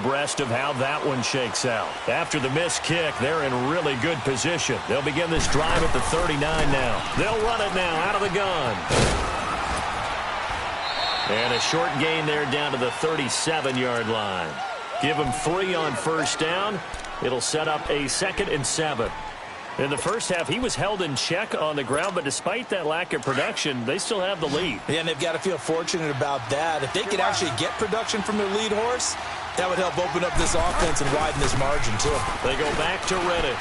abreast of how that one shakes out. After the missed kick, they're in really good position. They'll begin this drive at the 39 now. They'll run it now out of the gun. And a short gain there down to the 37-yard line. Give them 3 on first down. It'll set up a 2nd and 7. In the first half, he was held in check on the ground, but despite that lack of production, they still have the lead. Yeah, and they've got to feel fortunate about that. If they could actually get production from their lead horse, that would help open up this offense and widen this margin, too. They go back to Reddick.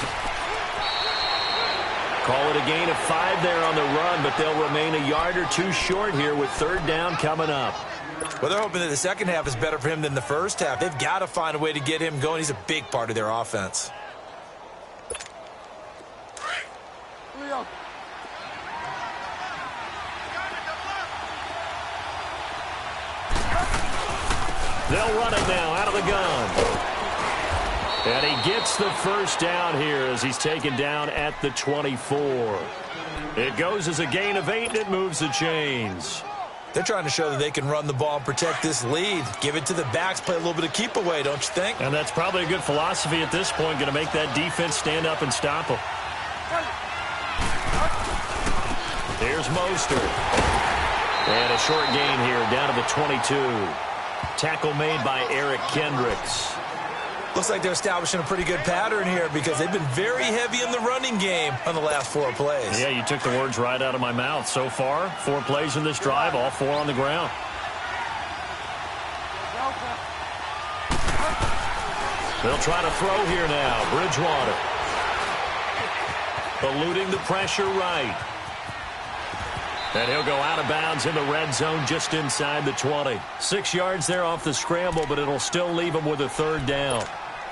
Call it a gain of 5 there on the run, but they'll remain a yard or 2 short here with 3rd down coming up. Well, they're hoping that the second half is better for him than the first half. They've got to find a way to get him going. He's a big part of their offense. They'll run it now out of the gun. And he gets the first down here as he's taken down at the 24. It goes as a gain of 8, and it moves the chains. They're trying to show that they can run the ball and protect this lead. Give it to the backs, play a little bit of keep away, don't you think? And that's probably a good philosophy at this point, going to make that defense stand up and stop them. Here's Mostert. And a short gain here down to the 22. Tackle made by Eric Kendricks. Looks like they're establishing a pretty good pattern here because they've been very heavy in the running game on the last 4 plays. Yeah, you took the words right out of my mouth. So far, 4 plays in this drive, all 4 on the ground. They'll try to throw here now. Bridgewater. Eluding the pressure right. And he'll go out of bounds in the red zone just inside the 20. 6 yards there off the scramble, but it'll still leave him with a 3rd down.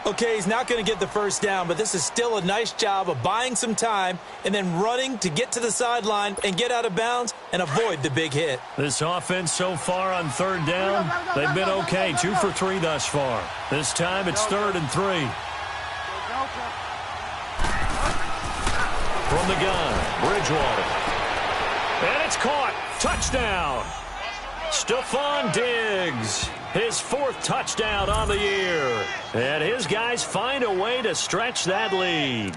Okay, he's not going to get the first down, but this is still a nice job of buying some time and then running to get to the sideline and get out of bounds and avoid the big hit. This offense so far on 3rd down, they've been okay. 2 for 3 thus far. This time it's 3rd and 3. From the gun, Bridgewater. And it's caught. Touchdown. Stephon Diggs. His 4th touchdown on the year. And his guys find a way to stretch that lead.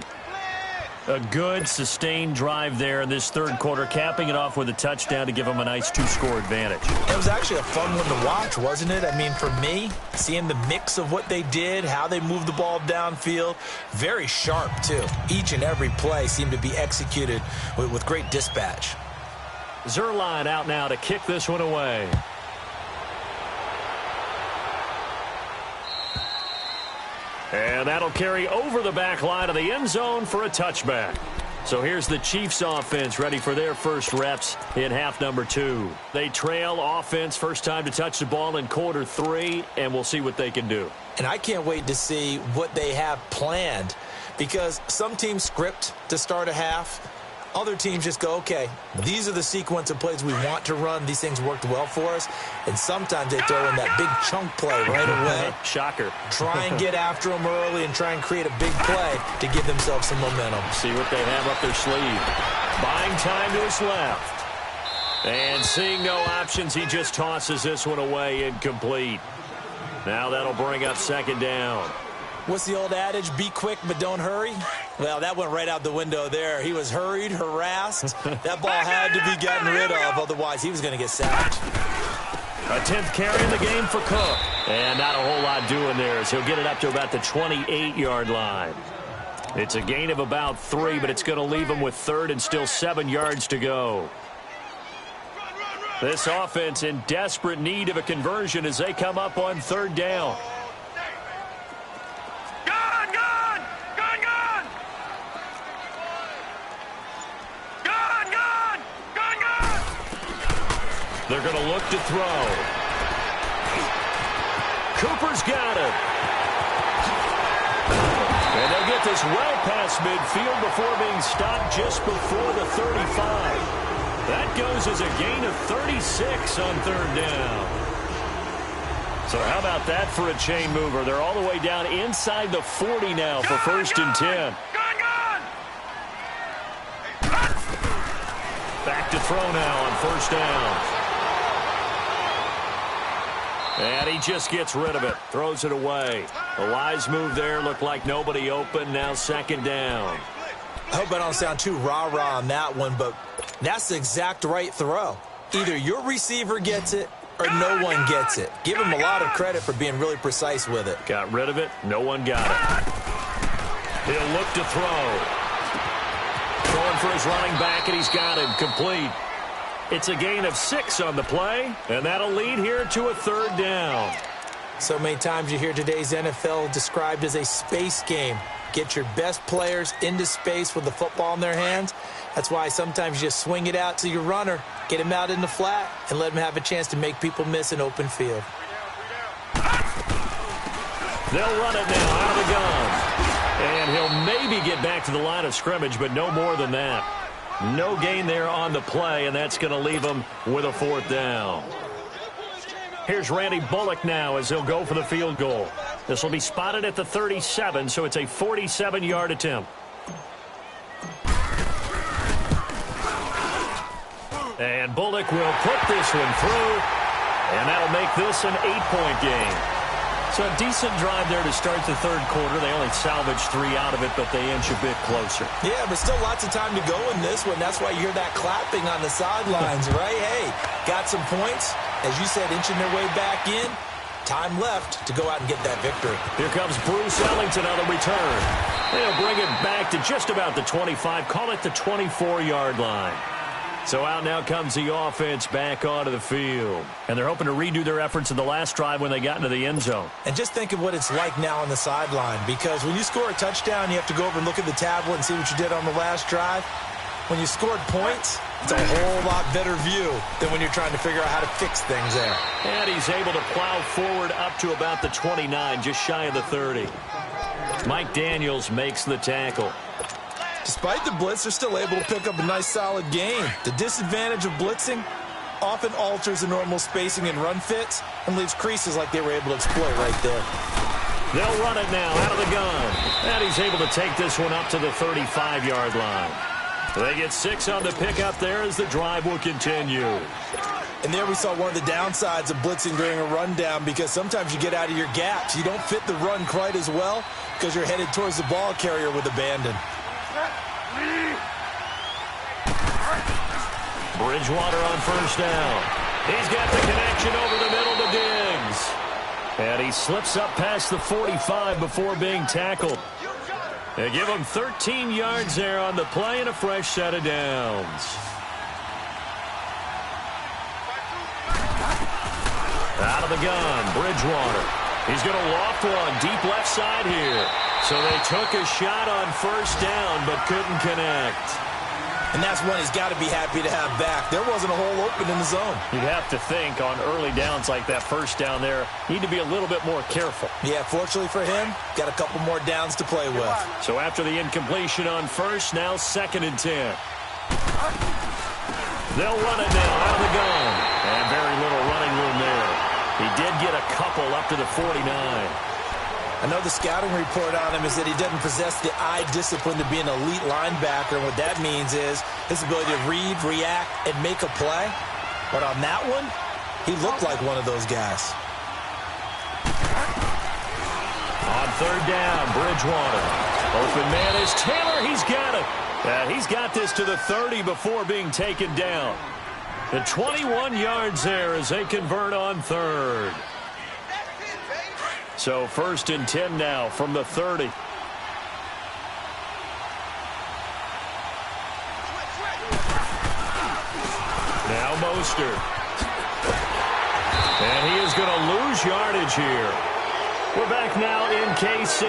A good, sustained drive there in this 3rd quarter, capping it off with a touchdown to give them a nice 2-score advantage. It was actually a fun one to watch, wasn't it? I mean, for me, seeing the mix of what they did, how they moved the ball downfield, very sharp, too. Each and every play seemed to be executed with great dispatch. Zuerlein out now to kick this one away. And that'll carry over the back line of the end zone for a touchback. So here's the Chiefs offense ready for their first reps in half number 2. They trail offense, first time to touch the ball in quarter 3, and we'll see what they can do. And I can't wait to see what they have planned because some teams script to start a half. Other teams just go, okay, these are the sequence of plays we want to run. These things worked well for us. And sometimes they throw in that big chunk play right away. Shocker. Try and get after them early and try and create a big play to give themselves some momentum. See what they have up their sleeve. Buying time to his left. And seeing no options, he just tosses this one away incomplete. Now that'll bring up 2nd down. What's the old adage? Be quick, but don't hurry. Well, that went right out the window there. He was hurried, harassed. That ball had to be gotten rid of, otherwise he was going to get sacked. A 10th carry in the game for Cook. And not a whole lot doing there as he'll get it up to about the 28-yard line. It's a gain of about 3, but it's going to leave him with 3rd and still 7 yards to go. This offense in desperate need of a conversion as they come up on 3rd down. They're going to look to throw. Cooper's got it. And they'll get this well past midfield before being stopped just before the 35. That goes as a gain of 36 on 3rd down. So how about that for a chain mover? They're all the way down inside the 40 now for 1st and 10. Back to throw now on 1st down. And he just gets rid of it. Throws it away. A wise move there. Looked like nobody open. Now second down. I hope I don't sound too rah-rah on that one, but that's the exact right throw. Either your receiver gets it or no one gets it. Give him a lot of credit for being really precise with it. Got rid of it. No one got it. He'll look to throw. Throwing for his running back, and he's got him complete. It's a gain of 6 on the play, and that'll lead here to a third down. So many times you hear today's NFL described as a space game. Get your best players into space with the football in their hands. That's why sometimes you just swing it out to your runner, get him out in the flat, and let him have a chance to make people miss an open field. They'll run it now out of the gun. And he'll maybe get back to the line of scrimmage, but no more than that. No gain there on the play, and that's going to leave him with a fourth down. Here's Randy Bullock now as he'll go for the field goal. This will be spotted at the 37, so it's a 47-yard attempt. And Bullock will put this one through, and that'll make this an 8-point game. So a decent drive there to start the third quarter. They only salvaged 3 out of it, but they inch a bit closer. Yeah, but still lots of time to go in this one. That's why you hear that clapping on the sidelines, right? Hey, got some points. As you said, inching their way back in. Time left to go out and get that victory. Here comes Bruce Ellington on the return. They'll bring it back to just about the 25. Call it the 24-yard line. So out now comes the offense back onto the field. And they're hoping to redo their efforts in the last drive when they got into the end zone. And just think of what it's like now on the sideline, because when you score a touchdown, you have to go over and look at the tablet and see what you did on the last drive. When you scored points, it's a whole lot better view than when you're trying to figure out how to fix things there. And he's able to plow forward up to about the 29, just shy of the 30. Mike Daniels makes the tackle. Despite the blitz, they're still able to pick up a nice, solid gain. The disadvantage of blitzing often alters the normal spacing and run fits and leaves creases like they were able to exploit right there. They'll run it now out of the gun. And he's able to take this one up to the 35-yard line. They get 6 on the pickup there as the drive will continue. And there we saw one of the downsides of blitzing during a rundown, because sometimes you get out of your gaps. You don't fit the run quite as well because you're headed towards the ball carrier with abandon. Bridgewater on first down. He's got the connection over the middle to Diggs. And he slips up past the 45 before being tackled. They give him 13 yards there on the play and a fresh set of downs. Out of the gun, Bridgewater. He's going to loft one deep left side here. So they took a shot on first down but couldn't connect. And that's one he's got to be happy to have back. There wasn't a hole open in the zone. You'd have to think on early downs like that first down there, need to be a little bit more careful. Yeah, fortunately for him, got a couple more downs to play with. So after the incompletion on first, now 2nd and 10. They'll run it now out of the gun. And very little running room there. He did get a couple up to the 49. I know the scouting report on him is that he doesn't possess the eye discipline to be an elite linebacker. And what that means is his ability to read, react, and make a play. But on that one, he looked like one of those guys. On third down, Bridgewater. Open man is Taylor. He's got it. He's got this to the 30 before being taken down. The 21 yards there as they convert on third. So 1st and 10 now from the 30. Now Mostert. And he is going to lose yardage here. We're back now in KC.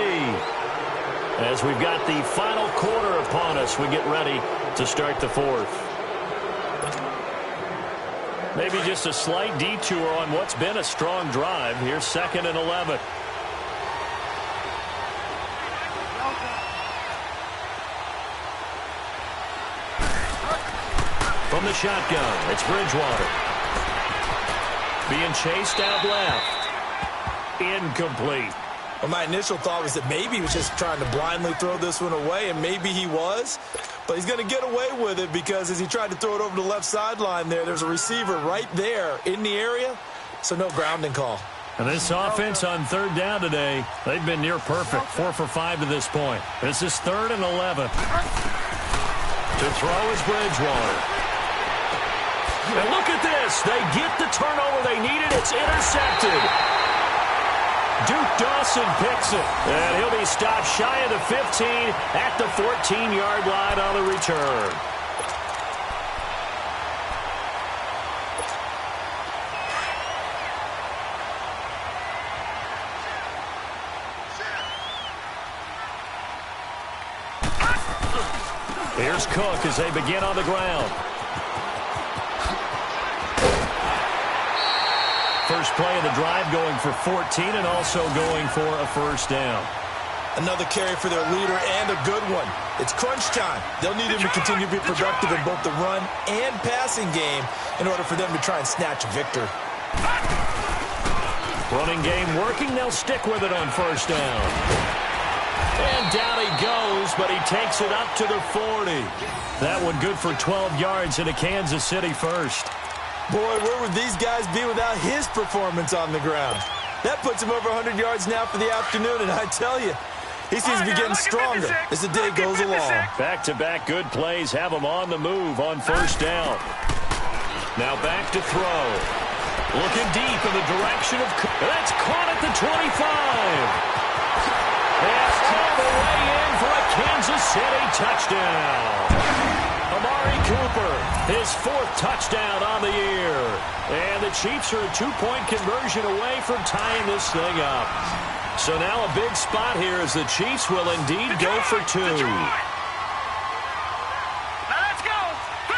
As we've got the final quarter upon us, we get ready to start the fourth. Maybe just a slight detour on what's been a strong drive. Here's 2nd and 11. From the shotgun, it's Bridgewater. Being chased out left. Incomplete. Well, my initial thought was that maybe he was just trying to blindly throw this one away, and maybe he was. But he's going to get away with it because as he tried to throw it over the left sideline there's a receiver right there in the area, so no grounding call. And this offense on third down today, they've been near perfect, 4 for 5 to this point. This is 3rd and 11. To throw is Bridgewater. And look at this. They get the turnover they needed. It's intercepted. Duke Dawson picks it. And he'll be stopped shy of the 15 at the 14-yard line on the return. Here's Cook as they begin on the ground. First play of the drive going for 14 and also going for a first down. Another carry for their leader and a good one. It's crunch time. They'll need him to continue to be productive in both the run and passing game in order for them to try and snatch a victory. Running game working. They'll stick with it on first down. And down he goes, but he takes it up to the 40. That one good for 12 yards in a Kansas City first. Boy, where would these guys be without his performance on the ground? That puts him over 100 yards now for the afternoon, and I tell you, he seems to be getting stronger as the day goes along. Back-to-back good plays have him on the move on first down. Now back to throw. Looking deep in the direction of... That's caught at the 25. That's all the way in for a Kansas City touchdown. Amari Cooper, his 4th touchdown on the year. And the Chiefs are a 2-point conversion away from tying this thing up. So now a big spot here as the Chiefs will indeed go for 2. Now let's go. 3-19.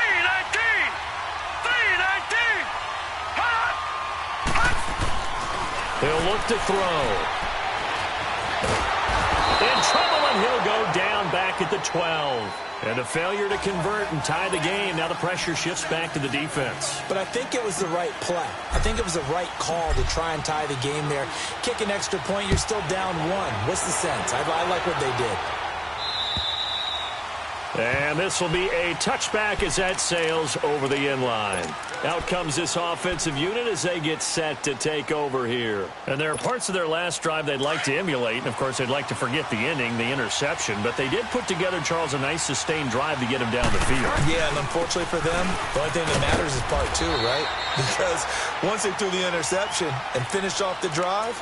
3-19. He'll look to throw. In trouble, and he'll go down back at the 12. And a failure to convert and tie the game. Now the pressure shifts back to the defense. But I think it was the right play. I think it was the right call to try and tie the game there. Kick an extra point, you're still down 1. What's the sense? I like what they did. And this will be a touchback as that sails over the inline. Out comes this offensive unit as they get set to take over here. And there are parts of their last drive they'd like to emulate. And, of course, they'd like to forget the ending, the interception. But they did put together, Charles, a nice sustained drive to get him down the field. Yeah, and unfortunately for them, the only thing that matters is part 2, right? Because once they threw the interception and finished off the drive,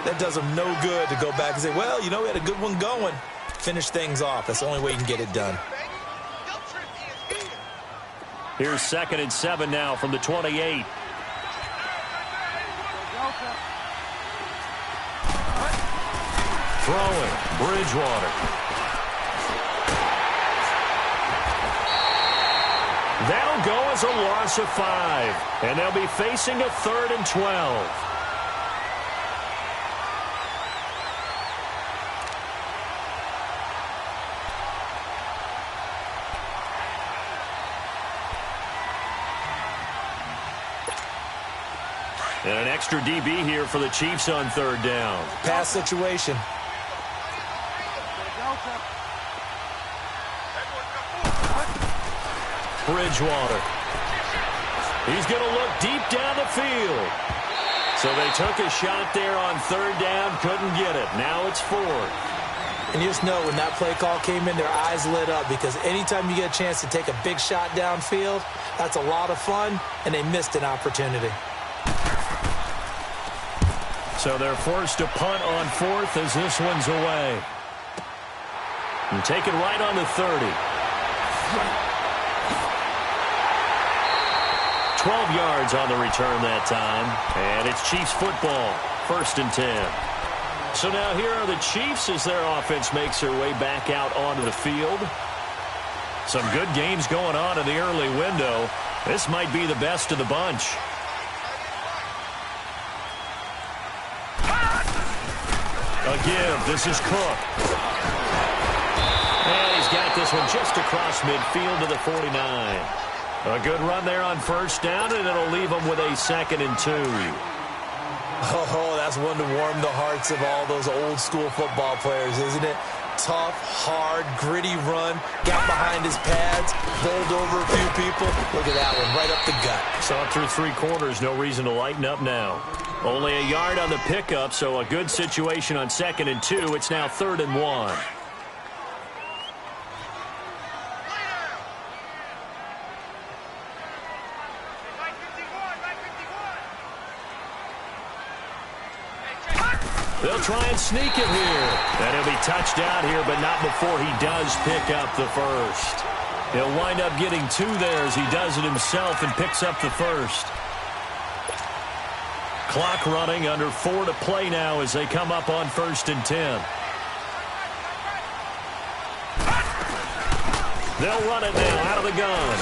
that does them no good to go back and say, well, you know, we had a good one going. Finish things off. That's the only way you can get it done. Here's 2nd and 7 now from the 28. Throwing, Bridgewater. That'll go as a loss of 5. And they'll be facing a 3rd and 12. And an extra DB here for the Chiefs on 3rd down. Pass situation. Bridgewater. He's going to look deep down the field. So they took a shot there on 3rd down, couldn't get it. Now it's 4th. And you just know when that play call came in, their eyes lit up because anytime you get a chance to take a big shot downfield, that's a lot of fun, and they missed an opportunity. So they're forced to punt on 4th as this one's away. And take it right on the 30. 12 yards on the return that time. And it's Chiefs football, 1st and 10. So now here are the Chiefs as their offense makes their way back out onto the field. Some good games going on in the early window. This might be the best of the bunch. A give. This is Cook. And he's got this one just across midfield to the 49. A good run there on 1st down, and it'll leave them with a 2nd and 2. Oh, that's one to warm the hearts of all those old school football players, isn't it? tough, hard, gritty run. Got behind his pads, bowled over a few people. Look at that one, right up the gut. Saw it through 3 quarters, no reason to lighten up now. Only a yard on the pickup, so a good situation on 2nd and 2. It's now 3rd and 1. They'll try and sneak it here. And he'll be touched out here, but not before he does pick up the first. He'll wind up getting 2 there as he does it himself and picks up the first. Clock running, under 4 to play now as they come up on 1st and 10. They'll run it now out of the gun.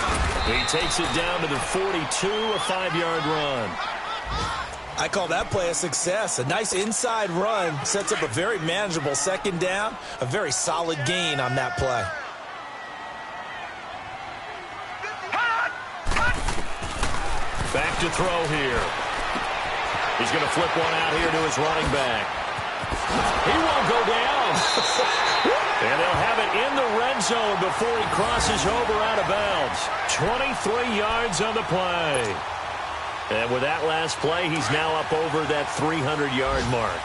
He takes it down to the 42, a 5-yard run. I call that play a success. A nice inside run sets up a very manageable 2nd down. A very solid gain on that play. Back to throw here. He's going to flip one out here to his running back. He won't go down. And they'll have it in the red zone before he crosses over out of bounds. 23 yards on the play. And with that last play, he's now up over that 300-yard mark.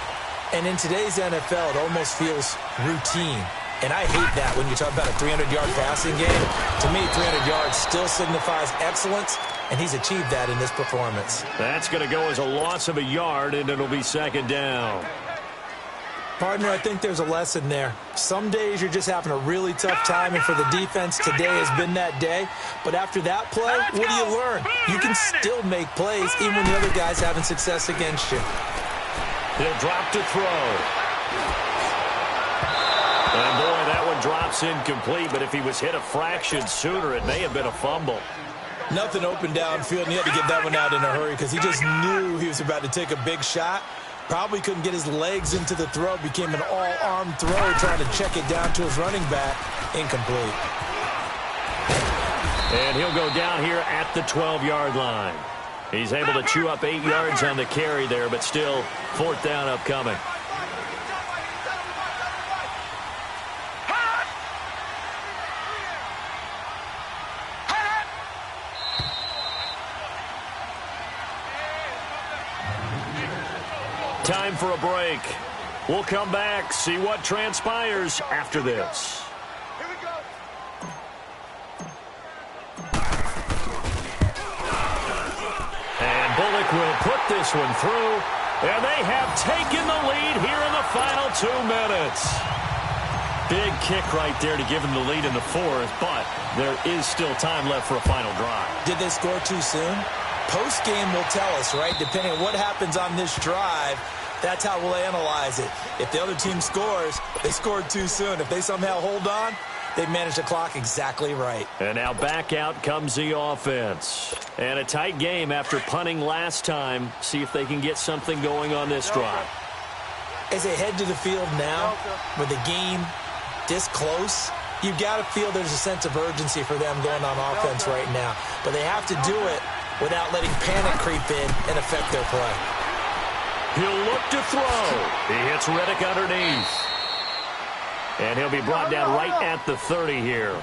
And in today's NFL, it almost feels routine. And I hate that when you talk about a 300-yard passing game. To me, 300 yards still signifies excellence, and he's achieved that in this performance. That's going to go as a loss of a yard, and it'll be 2nd down. Partner, I think there's a lesson there. Some days you're just having a really tough time, and for the defense, today has been that day. But after that play, what do you learn? You can still make plays even when the other guy's having success against you. He'll drop to throw. And boy, that one drops incomplete, but if he was hit a fraction sooner, it may have been a fumble. Nothing open downfield, and he had to get that one out in a hurry because he just knew he was about to take a big shot. Probably couldn't get his legs into the throw. Became an all-arm throw trying to check it down to his running back. Incomplete. And he'll go down here at the 12-yard line. He's able to chew up 8 yards on the carry there, but still 4th down upcoming. Time for a break. We'll come back, see what transpires after this. Here we go. And Bullock will put this one through, and they have taken the lead here in the final 2 minutes. Big kick right there to give them the lead in the 4th, but there is still time left for a final drive. Did they score too soon? Post-game will tell us, right? Depending on what happens on this drive, that's how we'll analyze it. If the other team scores, they scored too soon. If they somehow hold on, they manage the clock exactly right. And now back out comes the offense. And a tight game after punting last time. See if they can get something going on this drive. As they head to the field now, with the game this close, you've got to feel there's a sense of urgency for them going on offense right now. But they have to do it without letting panic creep in and affect their play. He'll look to throw. He hits Reddick underneath. And he'll be brought down right at the 30 here.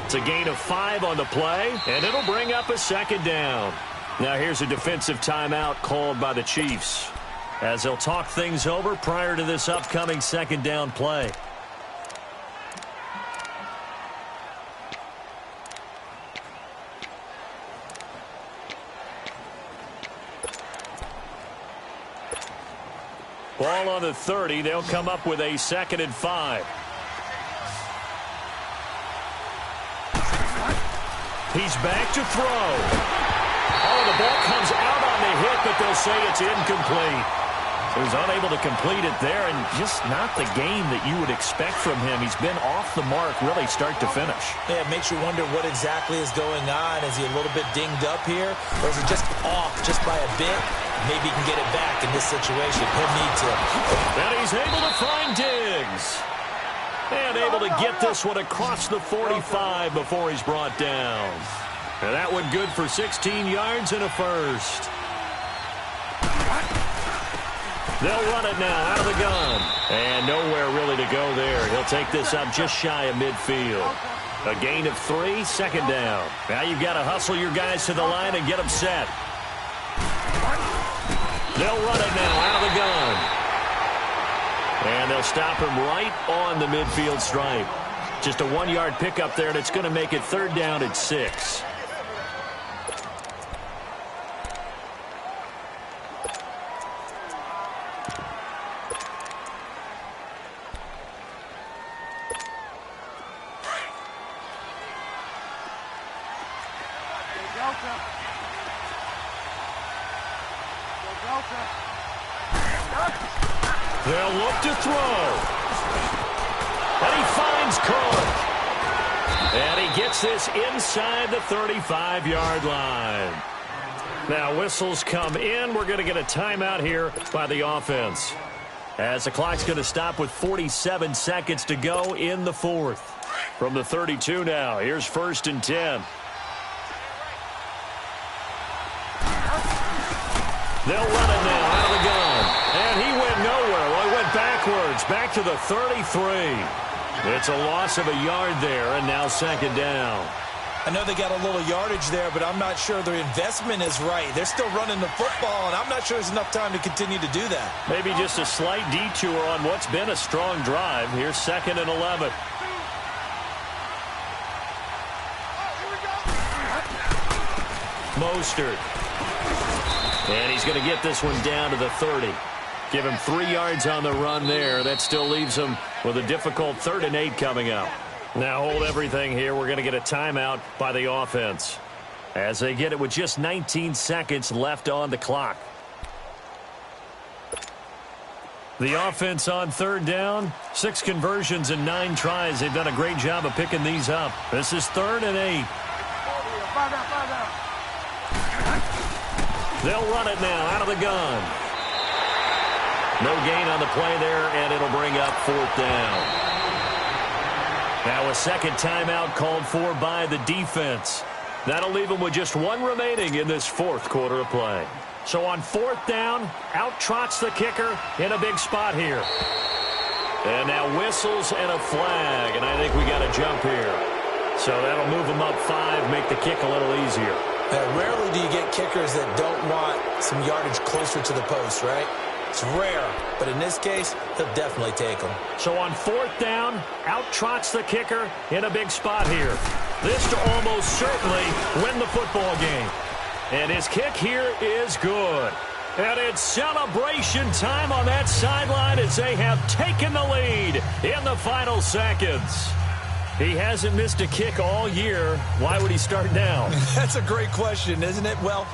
It's a gain of 5 on the play, and it'll bring up a 2nd down. Now here's a defensive timeout called by the Chiefs, as they'll talk things over prior to this upcoming 2nd down play. Ball on the 30. They'll come up with a 2nd and 5. He's back to throw. Oh, the ball comes out on the hit, but they'll say it's incomplete. So he's unable to complete it there, and just not the game that you would expect from him. He's been off the mark really start to finish. Yeah, it makes you wonder what exactly is going on. Is he a little bit dinged up here, or is it just off just by a bit? Maybe he can get it back in this situation. He'll need to. And he's able to find Diggs. And able to get this one across the 45 before he's brought down. And that one good for 16 yards and a first. They'll run it now out of the gun. And nowhere really to go there. He'll take this up just shy of midfield. A gain of 3, second down. Now you've got to hustle your guys to the line and get them set. They'll run it now out of the gun. And they'll stop him right on the midfield stripe. Just a 1-yard pickup there, and it's going to make it third down at 6. They'll look to throw. And he finds Cook. And he gets this inside the 35-yard line. Now whistles come in. We're going to get a timeout here by the offense, as the clock's going to stop with 47 seconds to go in the fourth. From the 32 now, here's 1st and 10. They'll run it now out of the gun. And he went nowhere. Well, he went backwards, back to the 33. It's a loss of a yard there, and now second down. I know they got a little yardage there, but I'm not sure their investment is right. They're still running the football, and I'm not sure there's enough time to continue to do that. Maybe just a slight detour on what's been a strong drive. Here's 2nd and 11. Mostert. And he's going to get this one down to the 30. Give him 3 yards on the run there. That still leaves him with a difficult 3rd and 8 coming up. Now hold everything here. We're going to get a timeout by the offense, as they get it with just 19 seconds left on the clock. The offense on 3rd down, 6 conversions and 9 tries. They've done a great job of picking these up. This is 3rd and 8. They'll run it now out of the gun. No gain on the play there, and it'll bring up 4th down. Now a second timeout called for by the defense. That'll leave them with just 1 remaining in this 4th quarter of play. So on 4th down, out trots the kicker in a big spot here. And now whistles and a flag, and I think we got a jump here. So that'll move them up 5, make the kick a little easier. Rarely do you get kickers that don't want some yardage closer to the post, right? It's rare, but in this case, he'll definitely take them. So on 4th down, out trots the kicker in a big spot here. This to almost certainly win the football game. And his kick here is good. And it's celebration time on that sideline as they have taken the lead in the final seconds. He hasn't missed a kick all year. Why would he start now? That's a great question, isn't it? Well,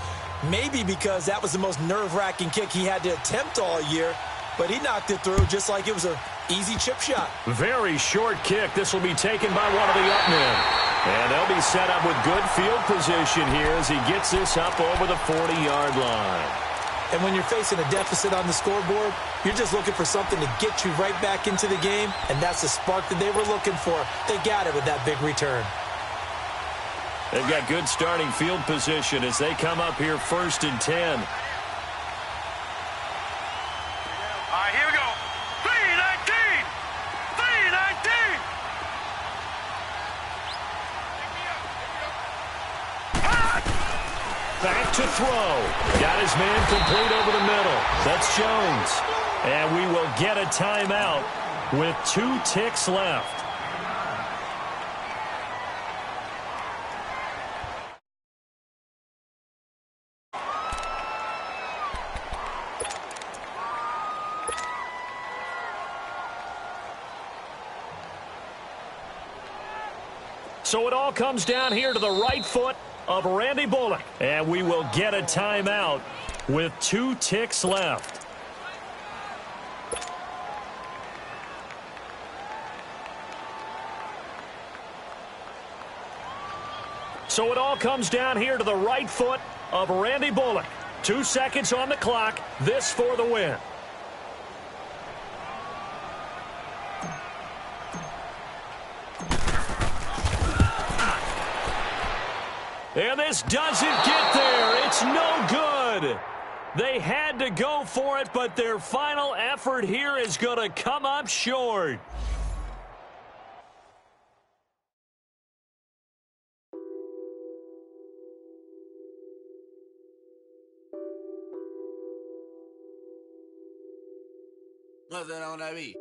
maybe because that was the most nerve-wracking kick he had to attempt all year, but he knocked it through just like it was an easy chip shot. Very short kick. This will be taken by one of the up men. And they'll be set up with good field position here as he gets this up over the 40-yard line. And when you're facing a deficit on the scoreboard, you're just looking for something to get you right back into the game, and that's the spark that they were looking for. They got it with that big return. They've got good starting field position as they come up here 1st and 10. All right, here we go. 3-19. 3-19. Back to throw. Got his man complete over the middle. That's Jones. And we will get a timeout with 2 ticks left. So it all comes down here to the right foot of Randy Bullock. And we will get a timeout with 2 ticks left. So it all comes down here to the right foot of Randy Bullock. 2 seconds on the clock. This for the win. And this doesn't get there. It's no good. They had to go for it, but their final effort here is going to come up short. What's that on that beat?